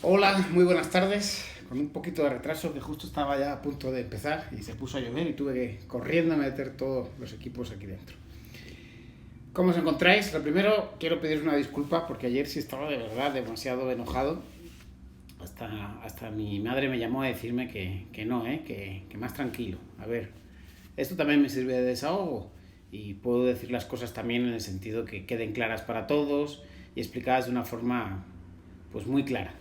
Hola, muy buenas tardes. Con un poquito de retraso que justo estaba ya a punto de empezar y se puso a llover y tuve que corriendo a meter todos los equipos aquí dentro. ¿Cómo os encontráis? Lo primero, quiero pediros una disculpa porque ayer sí estaba de verdad demasiado enojado. Hasta mi madre me llamó a decirme que no, que más tranquilo. A ver, esto también me sirve de desahogo y puedo decir las cosas también en el sentido que queden claras para todos y explicadas de una forma pues muy clara.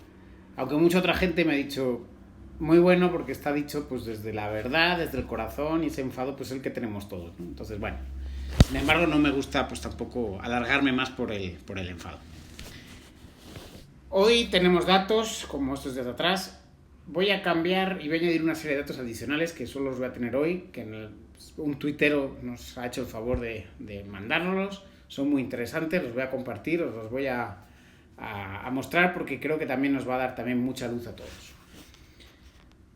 Aunque mucha otra gente me ha dicho muy bueno porque está dicho pues desde la verdad, desde el corazón y ese enfado pues el que tenemos todos, ¿no? Entonces bueno, sin embargo no me gusta pues tampoco alargarme más por el enfado. Hoy tenemos datos como estos de atrás. Voy a cambiar y voy a añadir una serie de datos adicionales que solo los voy a tener hoy, que un tuitero nos ha hecho el favor de mandárnoslos. Son muy interesantes, los voy a compartir, os los voy a mostrar porque creo que también nos va a dar también mucha luz a todos.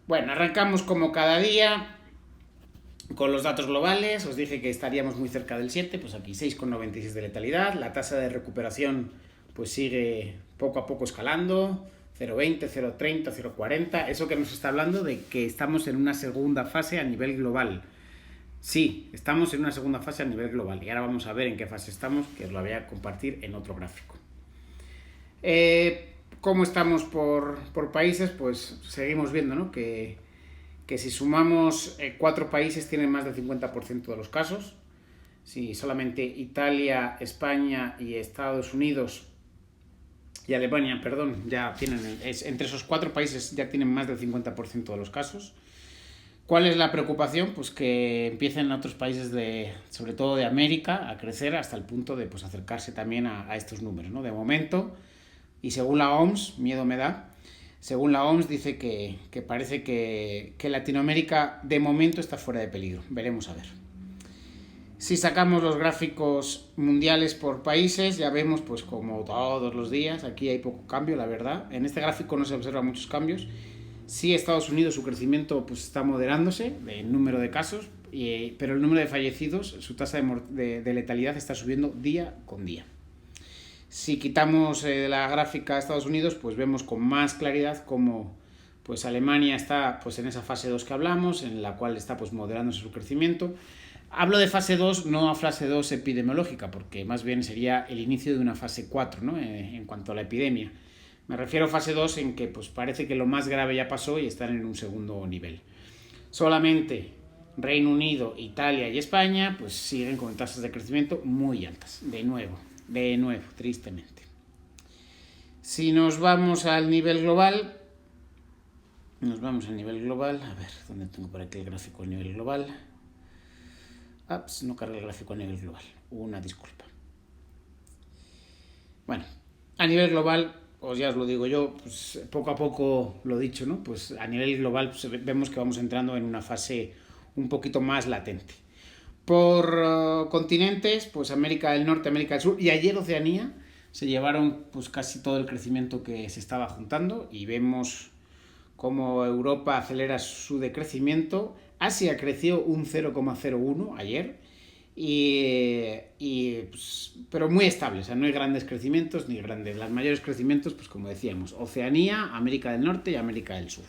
Bueno, arrancamos como cada día con los datos globales. Os dije que estaríamos muy cerca del 7, pues aquí 6,96 de letalidad. La tasa de recuperación pues sigue poco a poco escalando, 0,20, 0,30, 0,40. Eso que nos está hablando de que estamos en una segunda fase a nivel global. Sí, estamos en una segunda fase a nivel global y ahora vamos a ver en qué fase estamos, que os lo voy a compartir en otro gráfico. ¿Cómo estamos por países? Pues seguimos viendo, ¿no? que si sumamos 4 países tienen más del 50% de los casos. Si solamente Italia, España y Estados Unidos y Alemania, perdón, ya tienen, entre esos 4 países ya tienen más del 50% de los casos. ¿Cuál es la preocupación? Pues que empiecen otros países, sobre todo de América, a crecer hasta el punto de pues, acercarse también a estos números, ¿no? De momento, y según la OMS, miedo me da, según la OMS dice que parece que Latinoamérica de momento está fuera de peligro. Veremos a ver. Si sacamos los gráficos mundiales por países, ya vemos pues como todos los días, aquí hay poco cambio, la verdad. En este gráfico no se observan muchos cambios. Sí, Estados Unidos su crecimiento pues está moderándose en número de casos, pero el número de fallecidos, su tasa de letalidad está subiendo día con día. Si quitamos la gráfica de Estados Unidos, pues vemos con más claridad cómo pues Alemania está pues en esa fase 2 que hablamos, en la cual está pues moderándose su crecimiento. Hablo de fase 2, no a fase 2 epidemiológica, porque más bien sería el inicio de una fase 4, ¿no? En cuanto a la epidemia. Me refiero a fase 2 en que pues, parece que lo más grave ya pasó y están en un segundo nivel. Solamente Reino Unido, Italia y España pues siguen con tasas de crecimiento muy altas, de nuevo, tristemente. Si nos vamos al nivel global, a ver, ¿dónde tengo por aquí el gráfico del nivel global? No carga el gráfico a nivel global, una disculpa. Bueno, a nivel global, ya os lo digo yo, pues poco a poco lo dicho, ¿no? Pues a nivel global pues, vemos que vamos entrando en una fase un poquito más latente. Por continentes, pues América del Norte, América del Sur y ayer Oceanía se llevaron pues casi todo el crecimiento que se estaba juntando y vemos cómo Europa acelera su decrecimiento. Asia creció un 0,01 ayer, pero muy estable, o sea, no hay grandes crecimientos ni grandes. Los mayores crecimientos, pues como decíamos, Oceanía, América del Norte y América del Sur.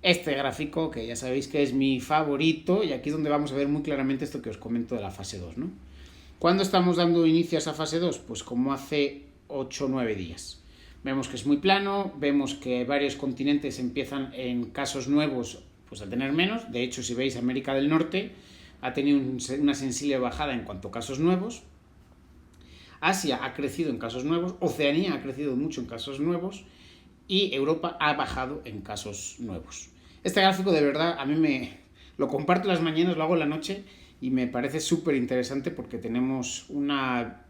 Este gráfico, que ya sabéis que es mi favorito, y aquí es donde vamos a ver muy claramente esto que os comento de la fase 2, ¿no? ¿Cuándo estamos dando inicio a esa fase 2? Pues como hace 8 o 9 días. Vemos que es muy plano, vemos que varios continentes empiezan en casos nuevos pues a tener menos. De hecho, si veis, América del Norte ha tenido una sensible bajada en cuanto a casos nuevos. Asia ha crecido en casos nuevos, Oceanía ha crecido mucho en casos nuevos y Europa ha bajado en casos nuevos. Este gráfico de verdad a mí lo comparto las mañanas, lo hago en la noche y me parece súper interesante porque tenemos una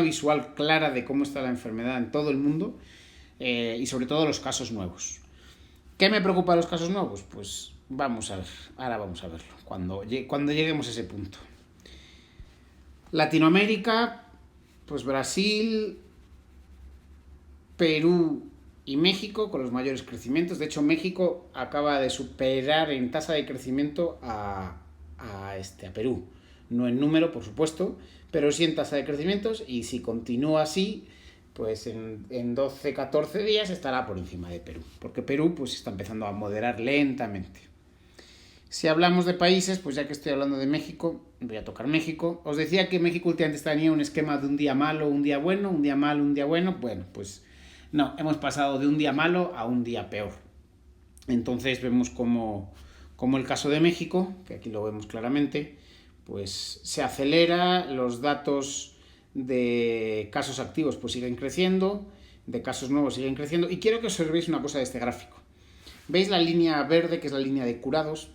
visual clara de cómo está la enfermedad en todo el mundo y sobre todo los casos nuevos. ¿Qué me preocupa de los casos nuevos? Pues vamos a ver, ahora vamos a verlo, cuando lleguemos a ese punto. Latinoamérica, pues Brasil, Perú y México con los mayores crecimientos. De hecho, México acaba de superar en tasa de crecimiento a Perú. No en número, por supuesto, pero sí en tasa de crecimientos, y si continúa así, pues en 12, 14 días estará por encima de Perú, porque Perú pues está empezando a moderar lentamente. Si hablamos de países, pues ya que estoy hablando de México, voy a tocar México. Os decía que México últimamente tenía un esquema de un día malo, un día bueno, un día malo, un día bueno. Bueno, pues no, hemos pasado de un día malo a un día peor. Entonces vemos como el caso de México, que aquí lo vemos claramente, pues se acelera, los datos de casos activos pues siguen creciendo, de casos nuevos siguen creciendo, y quiero que observéis una cosa de este gráfico. ¿Veis la línea verde, que es la línea de curados?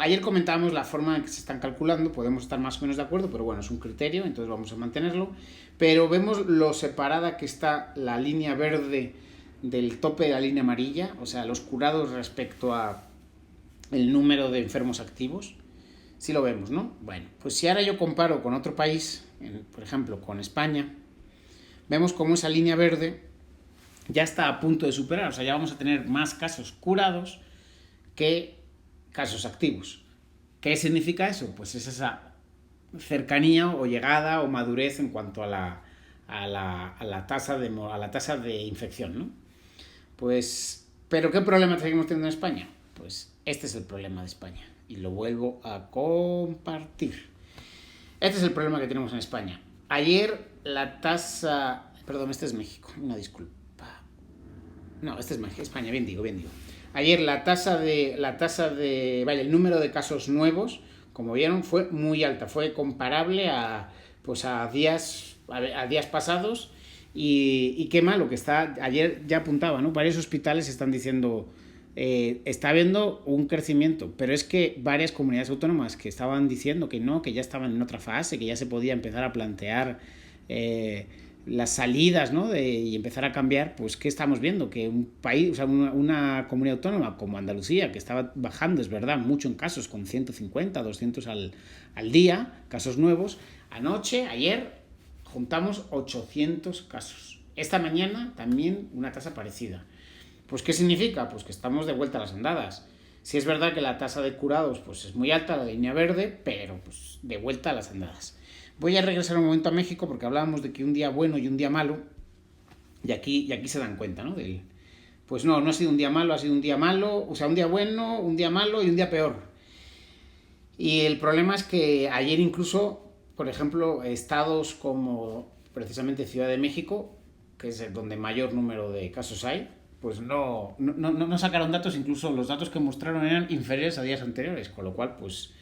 Ayer comentábamos la forma en que se están calculando, podemos estar más o menos de acuerdo, pero bueno, es un criterio, entonces vamos a mantenerlo. Pero vemos lo separada que está la línea verde del tope de la línea amarilla, o sea, los curados respecto a el número de enfermos activos. Sí lo vemos, ¿no? Bueno, pues si ahora yo comparo con otro país, por ejemplo, con España, vemos como esa línea verde ya está a punto de superar, o sea, ya vamos a tener más casos curados que casos activos. ¿Qué significa eso? Pues es esa cercanía o llegada o madurez en cuanto a la tasa de infección, ¿no? Pues, ¿pero qué problema seguimos teniendo en España? Pues este es el problema de España y lo vuelvo a compartir. Este es el problema que tenemos en España. Ayer la tasa... Perdón, este es México, una disculpa. No, este es España, bien digo. Ayer la tasa de vale, el número de casos nuevos, como vieron, fue muy alta, fue comparable a días pasados, y qué malo que está. Ayer ya apuntaba, ¿no? Varios hospitales están diciendo está habiendo un crecimiento, pero es que varias comunidades autónomas que estaban diciendo que no, que ya estaban en otra fase, que ya se podía empezar a plantear las salidas, ¿no? Y empezar a cambiar, pues ¿qué estamos viendo? Que un país, o sea, una comunidad autónoma como Andalucía, que estaba bajando, es verdad, mucho en casos, con 150, 200 al día, casos nuevos. Ayer, juntamos 800 casos. Esta mañana también una tasa parecida. Pues ¿qué significa? Pues que estamos de vuelta a las andadas. Sí es verdad que la tasa de curados pues es muy alta, la línea verde, pero pues de vuelta a las andadas. Voy a regresar un momento a México porque hablábamos de que un día bueno y un día malo, y aquí se dan cuenta, ¿no? Pues no ha sido un día malo, ha sido un día malo, o sea, un día bueno, un día malo y un día peor. Y el problema es que ayer incluso, por ejemplo, estados como precisamente Ciudad de México, que es donde mayor número de casos hay, pues no sacaron datos, incluso los datos que mostraron eran inferiores a días anteriores, con lo cual, pues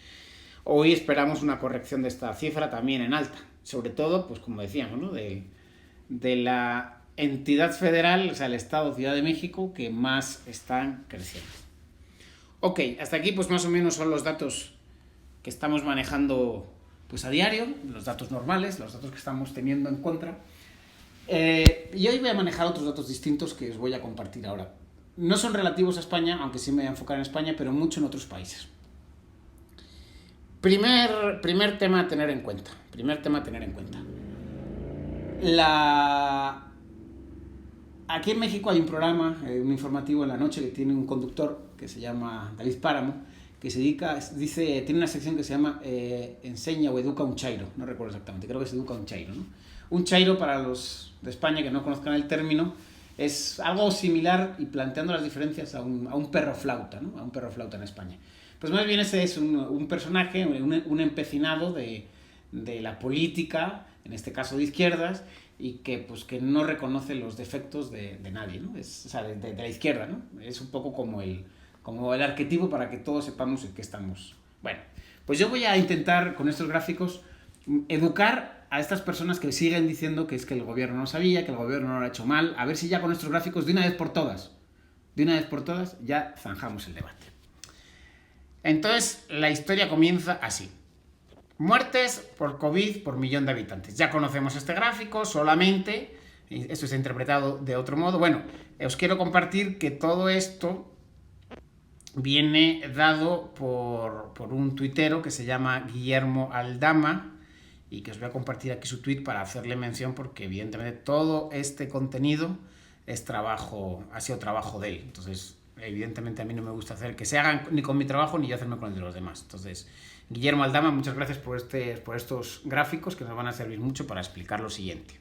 hoy esperamos una corrección de esta cifra también en alta, sobre todo, pues como decíamos, ¿no? de la entidad federal, o sea, el Estado Ciudad de México, que más están creciendo. Ok, hasta aquí pues más o menos son los datos que estamos manejando pues a diario, los datos normales, los datos que estamos teniendo en contra. Y hoy voy a manejar otros datos distintos que os voy a compartir ahora. No son relativos a España, aunque sí me voy a enfocar en España, pero mucho en otros países. Primer tema a tener en cuenta. Aquí en México hay un programa, un informativo en la noche, que tiene un conductor que se llama David Páramo, que se dedica, tiene una sección que se llama Enseña o Educa un Chairo, no recuerdo exactamente, creo que es Educa un Chairo, ¿no? Un chairo, para los de España que no conozcan el término, es algo similar, y planteando las diferencias, a un perro flauta, ¿no? A un perro flauta en España. Pues más bien ese es un personaje, un empecinado de la política, en este caso de izquierdas, y que no reconoce los defectos de nadie, ¿no? O sea, de la izquierda, ¿no? Es un poco como el arquetipo para que todos sepamos en qué estamos. Bueno, pues yo voy a intentar con estos gráficos educar a estas personas que siguen diciendo que es que el gobierno no sabía, que el gobierno no lo ha hecho mal, a ver si ya con estos gráficos de una vez por todas ya zanjamos el debate. Entonces, la historia comienza así. Muertes por COVID por millón de habitantes. Ya conocemos este gráfico, solamente, esto está interpretado de otro modo. Bueno, os quiero compartir que todo esto viene dado por un tuitero que se llama Guillermo Aldama, y que os voy a compartir aquí su tweet para hacerle mención, porque evidentemente todo este contenido ha sido trabajo de él. Entonces, evidentemente a mí no me gusta hacer que se hagan ni con mi trabajo ni yo hacerme con el de los demás. Entonces, Guillermo Aldama, muchas gracias por estos gráficos que nos van a servir mucho para explicar lo siguiente.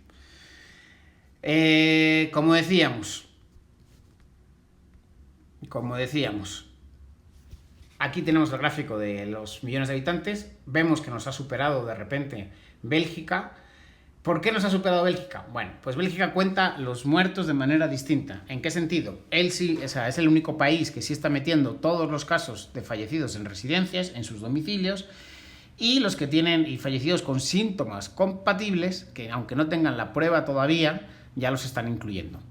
Como decíamos, aquí tenemos el gráfico de los millones de habitantes. Vemos que nos ha superado de repente Bélgica. ¿Por qué nos ha superado Bélgica? Bueno, pues Bélgica cuenta los muertos de manera distinta. ¿En qué sentido? Él sí, es el único país que sí está metiendo todos los casos de fallecidos en residencias, en sus domicilios, y los que tienen y fallecidos con síntomas compatibles, que aunque no tengan la prueba todavía, ya los están incluyendo.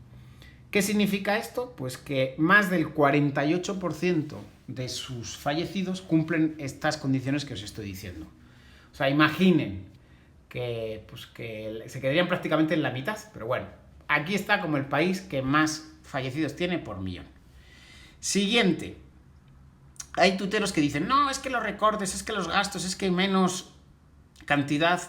¿Qué significa esto? Pues que más del 48% de sus fallecidos cumplen estas condiciones que os estoy diciendo. O sea, imaginen que se quedarían prácticamente en la mitad, pero bueno, aquí está como el país que más fallecidos tiene por millón. Siguiente. Hay tuiteros que dicen, no, es que los recortes, es que los gastos, es que hay menos cantidad.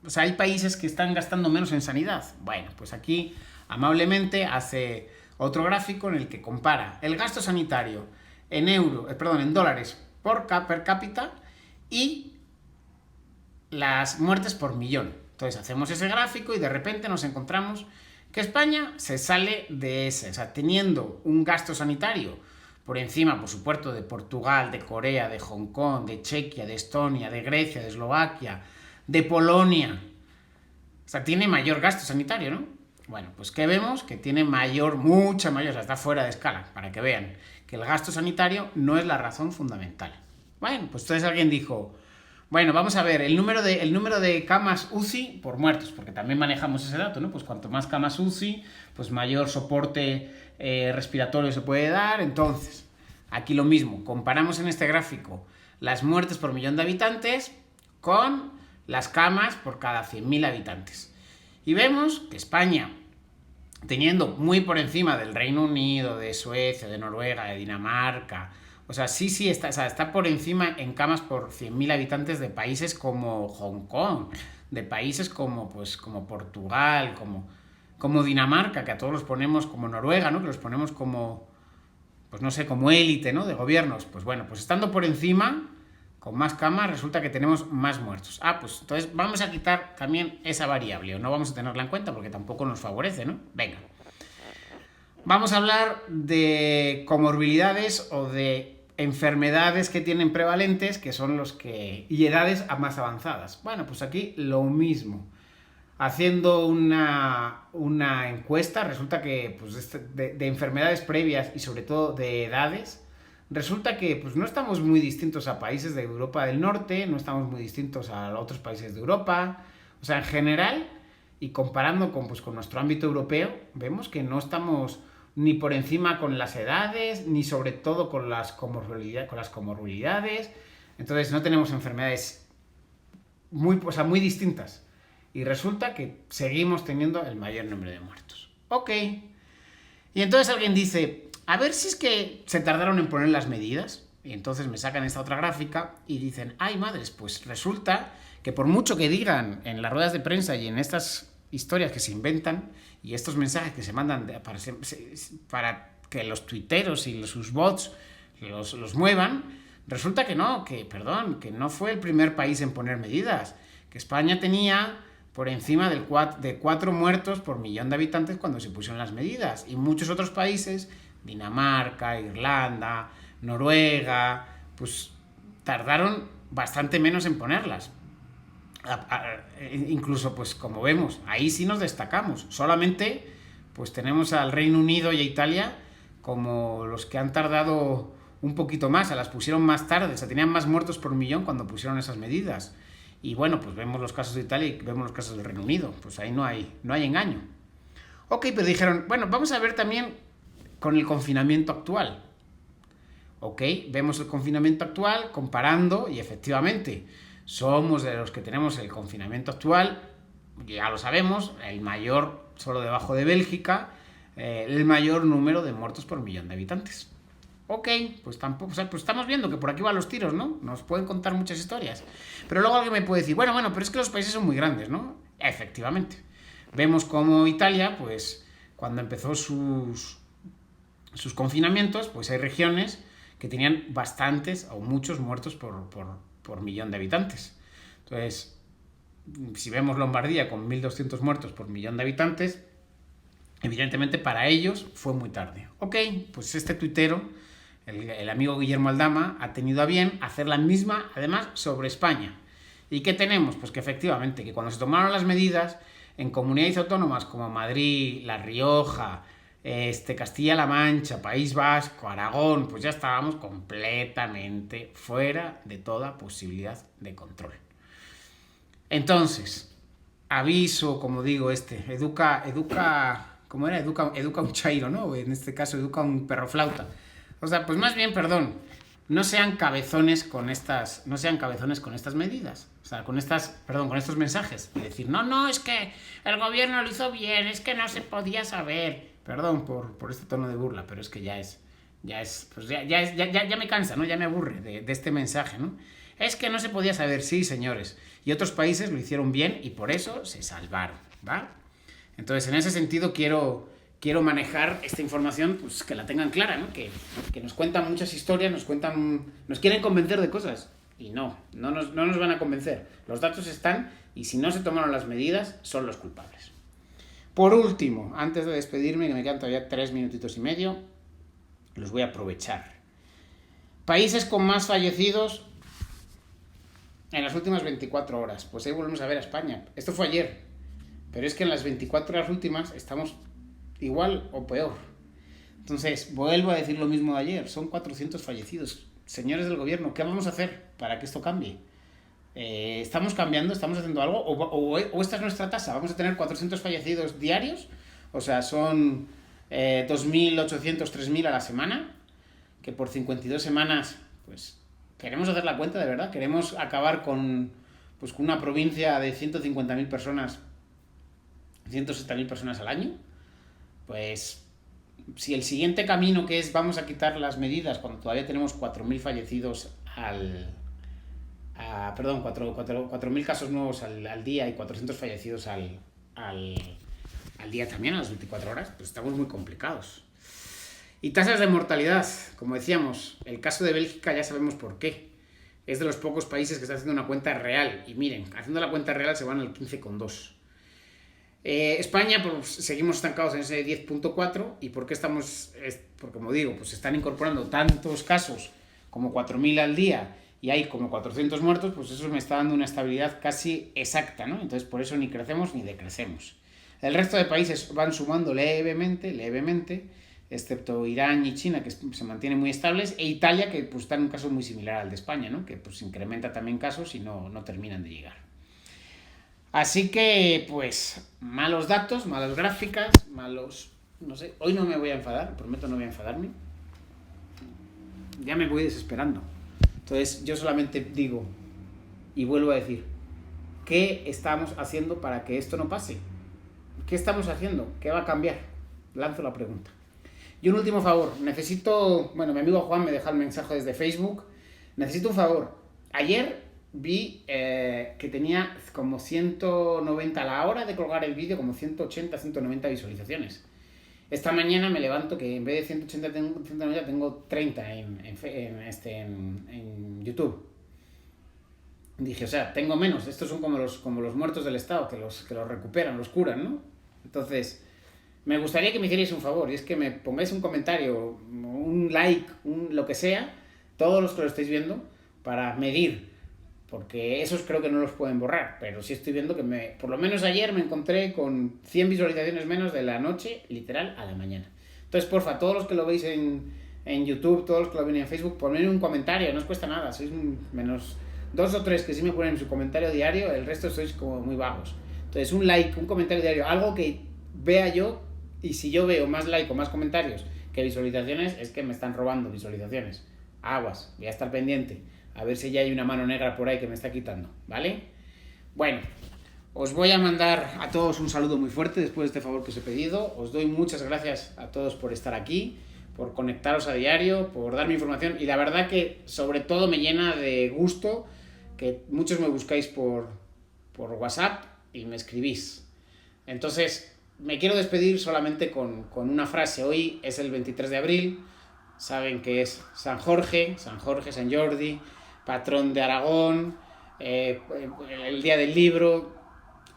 O sea, hay países que están gastando menos en sanidad. Bueno, pues aquí amablemente hace otro gráfico en el que compara el gasto sanitario en dólares per cápita y las muertes por millón. Entonces hacemos ese gráfico y de repente nos encontramos que España se sale de ese, o sea, teniendo un gasto sanitario por encima, por supuesto, de Portugal, de Corea, de Hong Kong, de Chequia, de Estonia, de Grecia, de Eslovaquia, de Polonia. O sea, tiene mayor gasto sanitario, ¿no? Bueno, pues ¿qué vemos? Que tiene mucha mayor, o sea, está fuera de escala, para que vean que el gasto sanitario no es la razón fundamental. Bueno, pues entonces alguien dijo, bueno, vamos a ver el número de camas UCI por muertos, porque también manejamos ese dato, ¿no? Pues cuanto más camas UCI, pues mayor soporte respiratorio se puede dar. Entonces, aquí lo mismo, comparamos en este gráfico las muertes por millón de habitantes con las camas por cada 100.000 habitantes. Y vemos que España, teniendo muy por encima del Reino Unido, de Suecia, de Noruega, de Dinamarca, o sea, sí, está por encima en camas por 100.000 habitantes de países como Hong Kong, de países como Portugal, como Dinamarca, que a todos los ponemos, como Noruega, ¿no? Que los ponemos como, pues no sé, como élite, ¿no? De gobiernos. Pues bueno, pues estando por encima, con más camas, resulta que tenemos más muertos. Pues entonces vamos a quitar también esa variable, o no vamos a tenerla en cuenta porque tampoco nos favorece, ¿no? Venga. Vamos a hablar de comorbilidades o de enfermedades que tienen prevalentes, que son y edades más avanzadas. Bueno, pues aquí lo mismo. Haciendo una encuesta, resulta que pues, de enfermedades previas y sobre todo de edades, resulta que pues, no estamos muy distintos a países de Europa del Norte, no estamos muy distintos a otros países de Europa. O sea, en general, y comparando con nuestro ámbito europeo, vemos que no estamos ni por encima con las edades, ni sobre todo con las comorbilidades. Entonces no tenemos enfermedades muy distintas. Y resulta que seguimos teniendo el mayor número de muertos. Ok. Y entonces alguien dice, a ver si es que se tardaron en poner las medidas. Y entonces me sacan esta otra gráfica y dicen, ay madres, pues resulta que por mucho que digan en las ruedas de prensa y en estas historias que se inventan y estos mensajes que se mandan para que los tuiteros y sus bots los muevan, resulta que no fue el primer país en poner medidas, que España tenía por encima de 4 muertos por millón de habitantes cuando se pusieron las medidas, y muchos otros países, Dinamarca, Irlanda, Noruega, pues tardaron bastante menos en ponerlas. Incluso, pues como vemos, ahí sí nos destacamos. Solamente pues tenemos al Reino Unido y a Italia como los que han tardado un poquito más, las pusieron más tarde, o sea, tenían más muertos por millón cuando pusieron esas medidas. Y bueno, pues vemos los casos de Italia y vemos los casos del Reino Unido, pues ahí no hay engaño. Ok, pero dijeron, bueno, vamos a ver también con el confinamiento actual. Ok, vemos el confinamiento actual comparando y efectivamente somos de los que tenemos el confinamiento actual, ya lo sabemos, el mayor, solo debajo de Bélgica, el mayor número de muertos por millón de habitantes. Ok, pues tampoco, o sea, pues estamos viendo que por aquí van los tiros, ¿no? Nos pueden contar muchas historias. Pero luego alguien me puede decir, bueno, pero es que los países son muy grandes, ¿no? Efectivamente. Vemos como Italia, pues, cuando empezó sus confinamientos, pues hay regiones que tenían bastantes o muchos muertos por millón de habitantes. Entonces, si vemos Lombardía con 1.200 muertos por millón de habitantes, Evidentemente para ellos fue muy tarde. Ok, pues este tuitero, el amigo Guillermo Aldama, ha tenido a bien hacer la misma, además, sobre España. ¿Y qué tenemos? Pues que efectivamente, que cuando se tomaron las medidas en comunidades autónomas como Madrid, La Rioja, Castilla-La Mancha, País Vasco, Aragón, pues ya estábamos completamente fuera de toda posibilidad de control. Entonces, aviso, como digo, educa, ¿cómo era? Educa un chairo, ¿no? En este caso, educa un perro flauta. O sea, pues más bien, perdón, no sean cabezones con estas medidas. O sea, con estos mensajes. Y decir, no, es que el gobierno lo hizo bien, es que no se podía saber. Perdón por este tono de burla, pero es que ya me cansa, ¿no? Ya me aburre de este mensaje, ¿no? Es que no se podía saber, sí, señores. Y otros países lo hicieron bien y por eso se salvaron, ¿va? Entonces, en ese sentido, quiero manejar esta información, pues que la tengan clara, ¿no? Que nos cuentan muchas historias, nos quieren convencer de cosas. Y no nos van a convencer. Los datos están y si no se tomaron las medidas, son los culpables. Por último, antes de despedirme, que me quedan todavía 3 minutitos y medio, los voy a aprovechar. Países con más fallecidos en las últimas 24 horas. Pues ahí volvemos a ver a España. Esto fue ayer. Pero es que en las 24 horas últimas estamos igual o peor. Entonces, vuelvo a decir lo mismo de ayer. Son 400 fallecidos. Señores del gobierno, ¿qué vamos a hacer para que esto cambie? ¿Estamos cambiando? ¿Estamos haciendo algo? ¿O esta es nuestra tasa? ¿Vamos a tener 400 fallecidos diarios? O sea, son 2.800, 3.000 a la semana. Que por 52 semanas, pues, queremos hacer la cuenta de verdad. Queremos acabar con una provincia de 150.000 personas, 160.000 personas al año. Pues si el siguiente camino, que es vamos a quitar las medidas cuando todavía tenemos 4.000 fallecidos 4.000 casos nuevos al día y 400 fallecidos al día también, a las 24 horas, pues estamos muy complicados. Y tasas de mortalidad, como decíamos, el caso de Bélgica ya sabemos por qué. Es de los pocos países que están haciendo una cuenta real. Y miren, haciendo la cuenta real se van al 15,2. España, pues seguimos estancados en ese 10,4. ¿Y por qué estamos? Porque, como digo, pues se están incorporando tantos casos como 4.000 al día y hay como 400 muertos, pues eso me está dando una estabilidad casi exacta, ¿no? Entonces por eso ni crecemos ni decrecemos. El resto de países van sumando levemente, excepto Irán y China, que se mantienen muy estables, e Italia, que pues está en un caso muy similar al de España, ¿no? Que pues incrementa también casos y no terminan de llegar. Así que, pues, malos datos, malas gráficas, no sé, hoy no me voy a enfadar, prometo no voy a enfadarme. Ya me voy desesperando. Entonces, yo solamente digo, y vuelvo a decir, ¿qué estamos haciendo para que esto no pase? ¿Qué estamos haciendo? ¿Qué va a cambiar? Lanzo la pregunta. Y un último favor, mi amigo Juan me deja el mensaje desde Facebook, necesito un favor. Ayer vi que tenía como 190 a la hora de colgar el vídeo, como 180, 190 visualizaciones. Esta mañana me levanto que en vez de 180, 190 tengo 30 en YouTube. Dije, o sea, tengo menos. Estos son como los muertos del Estado, que los recuperan, los curan, ¿no? Entonces, me gustaría que me hicierais un favor, y es que me pongáis un comentario, un like, lo que sea, todos los que lo estáis viendo, para medir. Porque esos creo que no los pueden borrar, pero sí estoy viendo que por lo menos ayer me encontré con 100 visualizaciones menos de la noche, literal, a la mañana. Entonces, porfa, todos los que lo veis en YouTube, todos los que lo ven en Facebook, poned un comentario, no os cuesta nada, sois menos 2 o 3 que sí me ponen su comentario diario, el resto sois como muy vagos. Entonces, un like, un comentario diario, algo que vea yo, y si yo veo más like o más comentarios que visualizaciones, es que me están robando visualizaciones. Aguas, voy a estar pendiente. A ver si ya hay una mano negra por ahí que me está quitando, ¿vale? Bueno, os voy a mandar a todos un saludo muy fuerte después de este favor que os he pedido. Os doy muchas gracias a todos por estar aquí, por conectaros a diario, por darme información. Y la verdad que sobre todo me llena de gusto que muchos me buscáis por WhatsApp y me escribís. Entonces, me quiero despedir solamente con una frase. Hoy es el 23 de abril. Saben que es San Jorge, San Jordi, patrón de Aragón, el día del libro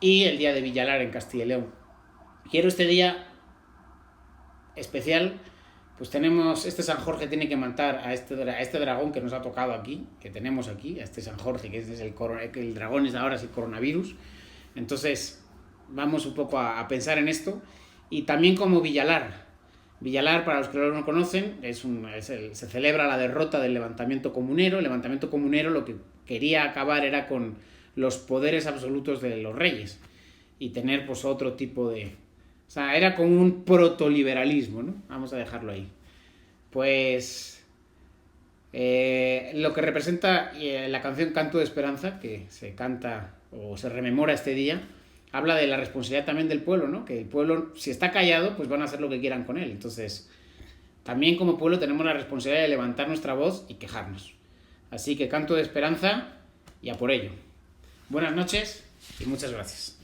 y el día de Villalar en Castilla y León. Quiero este día especial, pues tenemos, este San Jorge tiene que matar a este dragón que nos ha tocado aquí, que tenemos aquí, a este San Jorge, que es el dragón es ahora es el coronavirus. Entonces, vamos un poco a pensar en esto. Y también como Villalar. Villalar, para los que no lo conocen, se celebra la derrota del levantamiento comunero. El levantamiento comunero lo que quería acabar era con los poderes absolutos de los reyes y tener pues otro tipo de... O sea, era como un protoliberalismo, ¿no? Vamos a dejarlo ahí. Pues lo que representa la canción Canto de Esperanza, que se canta o se rememora este día, habla de la responsabilidad también del pueblo, ¿no? Que el pueblo, si está callado, pues van a hacer lo que quieran con él. Entonces, también como pueblo tenemos la responsabilidad de levantar nuestra voz y quejarnos. Así que Canto de Esperanza y a por ello. Buenas noches y muchas gracias.